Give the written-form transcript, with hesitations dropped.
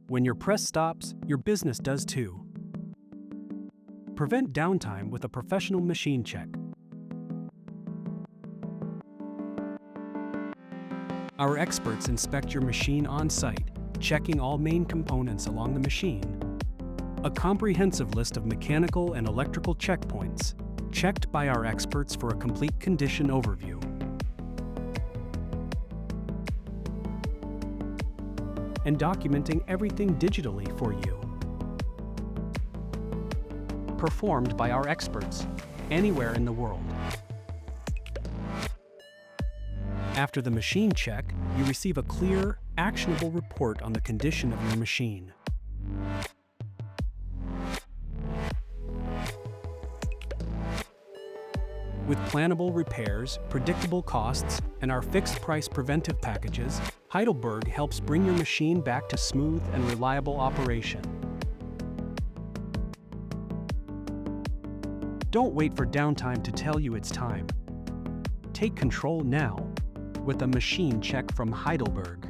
When your press stops, your business does too. Prevent downtime with a professional machine check. Our experts inspect your machine on-site, checking all main components along the machine. A comprehensive list of mechanical and electrical checkpoints, checked by our experts for a complete condition overview. And documenting everything digitally for you. Performed by our experts, anywhere in the world. After the machine check, you receive a clear, actionable report on the condition of your machine. With plannable repairs, predictable costs, and our fixed-price preventive packages, Heidelberg helps bring your machine back to smooth and reliable operation. Don't wait for downtime to tell you it's time. Take control now with a machine check from Heidelberg.